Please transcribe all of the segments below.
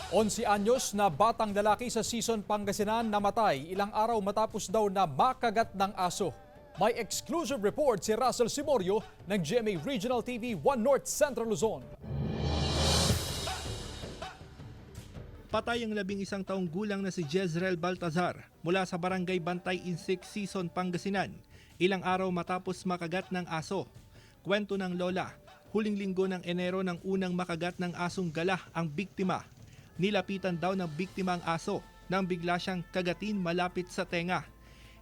11 anyos na batang lalaki sa Sison, Pangasinan namatay ilang araw matapos daw na makagat ng aso. May exclusive report si Russell Simorio ng GMA Regional TV 1 North Central Luzon. Patay ang 11 taong gulang na si Jezreel Baltazar mula sa Barangay Bantay Insik, Sison, Pangasinan, ilang araw matapos makagat ng aso. Kwento ng lola, huling linggo ng Enero nang unang makagat ng asong gala ang biktima. Nilapitan daw ng biktima ang aso nang bigla siyang kagatin malapit sa tenga.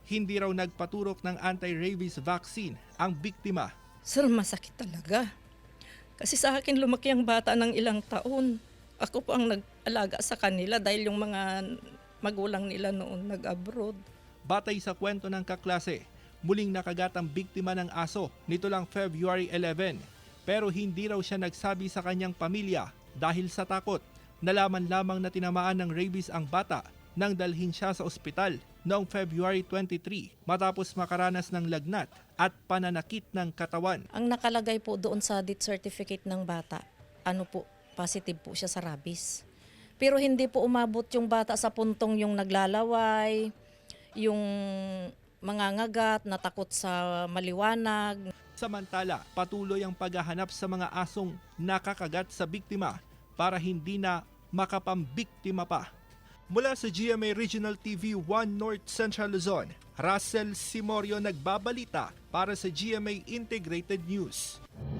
Hindi raw nagpaturok ng anti-rabies vaccine ang biktima. Sir, masakit talaga. Kasi sa akin lumaki ang bata ng ilang taon. Ako po ang nag-alaga sa kanila dahil yung mga magulang nila noon nag-abroad. Batay sa kwento ng kaklase, muling nakagat ang biktima ng aso nito lang February 11. Pero hindi raw siya nagsabi sa kanyang pamilya dahil sa takot. Nalaman lamang na tinamaan ng rabies ang bata nang dalhin siya sa ospital noong February 23 matapos makaranas ng lagnat at pananakit ng katawan. Ang nakalagay po doon sa death certificate ng bata, positive po siya sa rabies. Pero hindi po umabot yung bata sa puntong yung naglalaway, yung mangangagat, natakot sa maliwanag. Samantala, patuloy ang paghahanap sa mga asong nakakagat sa biktima para hindi na makapambiktima pa. Mula sa GMA Regional TV 1 North Central Luzon, Russell Simorio nagbabalita para sa GMA Integrated News.